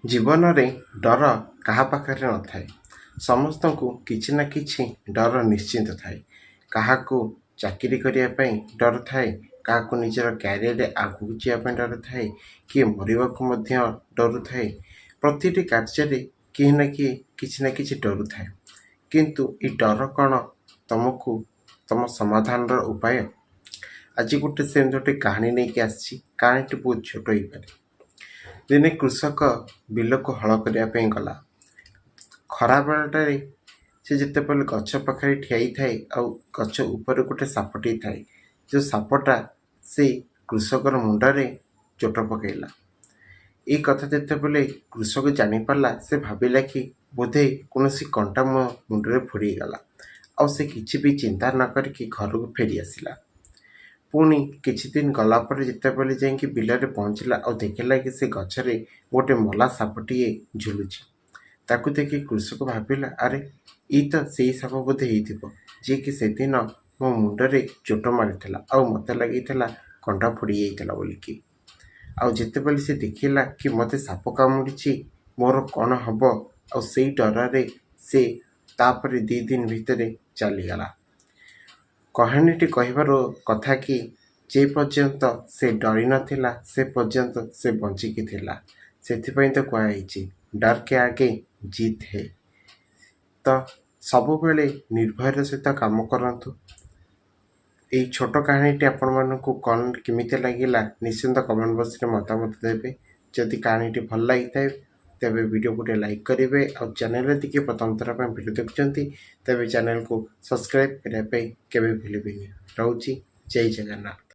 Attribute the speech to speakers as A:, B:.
A: ଜୀବନରେ ଡର କାହା ପାଖରେ ନଥାଏ। ସମସ୍ତଙ୍କୁ କିଛି ନା କିଛି ଡର ନିଶ୍ଚିନ୍ତ ଥାଏ। କାହାକୁ ଚାକିରି କରିବା ପାଇଁ ଡର ଥାଏ, କାହାକୁ ନିଜର କ୍ୟାରିୟରରେ ଆଗକୁ ଯିବା ପାଇଁ ଡର ଥାଏ, କିଏ ମରିବାକୁ ମଧ୍ୟ ଡରୁଥାଏ। ପ୍ରତିଟି କାର୍ଯ୍ୟରେ କେହି ନା କିଏ କିଛି ନା କିଛି ଡରୁଥାଏ। କିନ୍ତୁ ଏ ଡର କ'ଣ ତମକୁ ତମ ସମାଧାନର ଉପାୟ? ଆଜି ସେମିତି ଗୋଟେ କାହାଣୀ ନେଇକି ଆସିଛି। କାହାଣୀଟି ବହୁତ ଛୋଟ ହେଇପାରେ। ଦିନେ କୃଷକ ବିଲକୁ ହଳ କରିବା ପାଇଁ ଗଲା। ଖରାବେଳଟାରେ ସେ ଯେତେବେଳେ ଗଛ ପାଖରେ ଠିଆ ହେଇଥାଏ, ଆଉ ଗଛ ଉପରେ ଗୋଟେ ସାପଟିଏ ଥାଏ। ଯେଉଁ ସାପଟା ସେ କୃଷକର ମୁଣ୍ଡରେ ଚୋଟ ପକାଇଲା। ଏଇ କଥା ଯେତେବେଳେ କୃଷକ ଜାଣିପାରିଲା, ସେ ଭାବିଲା କି ବୋଧେ କୌଣସି କଣ୍ଟା ମୋ ମୁଣ୍ଡରେ ଫୋଡ଼ିଗଲା। ଆଉ ସେ କିଛି ବି ଚିନ୍ତା ନ କରିକି ଘରକୁ ଫେରି ଆସିଲା। ପୁଣି କିଛି ଦିନ ଗଲା ପରେ ଯେତେବେଳେ ଯାଇକି ବିଲରେ ପହଞ୍ଚିଲା, ଆଉ ଦେଖିଲା କି ସେ ଗଛରେ ଗୋଟେ ମଲା ସାପଟିଏ ଝୁଲୁଛି। ତାକୁ ଦେଖି କୃଷକ ଭାବିଲା, ଆରେ ଏଇ ତ ସେଇ ସାପ ବୋଧେ ହେଇଥିବ, ଯିଏକି ସେଦିନ ମୋ ମୁଣ୍ଡରେ ଚୋଟ ମାରିଥିଲା ଆଉ ମୋତେ ଲାଗିଥିଲା କଣ୍ଟା ଫୋଡ଼ି ଯାଇଥିଲା ବୋଲିକି। ଆଉ ଯେତେବେଳେ ସେ ଦେଖିଲା କି ମୋତେ ସାପ କାମୁଡ଼ିଛି, ମୋର କ'ଣ ହବ, ଆଉ ସେଇ ଡରରେ ସେ ତାପରେ 2 ଦିନ ଭିତରେ ଚାଲିଗଲା। କାହାଣୀଟି କହିବାର କଥା କି ଯେ ପର୍ଯ୍ୟନ୍ତ ସେ ଡରି ନଥିଲା, ସେ ପର୍ଯ୍ୟନ୍ତ ସେ ବଞ୍ଚିକି ଥିଲା। ସେଥିପାଇଁ ତ କୁହାଯାଇଛି, ଡର କେ ଆଗେ ଜିତ୍ ହେ। ତ ସବୁବେଳେ ନିର୍ଭୟର ସହିତ କାମ କରନ୍ତୁ। ଏଇ ଛୋଟ କାହାଣୀଟି ଆପଣମାନଙ୍କୁ କ'ଣ କେମିତି ଲାଗିଲା ନିଶ୍ଚିନ୍ତ କମେଣ୍ଟ ବକ୍ସରେ ମତାମତ ଦେବେ। ଯଦି କାହାଣୀଟି ଭଲ ଲାଗିଥାଏ ତେବେ ଭିଡ଼ିଓକୁ ଗୋଟେ ଲାଇକ୍ କରିବେ, ଆଉ ଚ୍ୟାନେଲରେ ଟିକେ ପ୍ରଥମ ଥର ପାଇଁ ଭିଡ଼ିଓ ଦେଖୁଛନ୍ତି ତେବେ ଚ୍ୟାନେଲକୁ ସବସ୍କ୍ରାଇବ୍ କରିବା ପାଇଁ କେବେ ଭୁଲିବେନି। ରହୁଛି, ଜୟ ଜଗନ୍ନାଥ।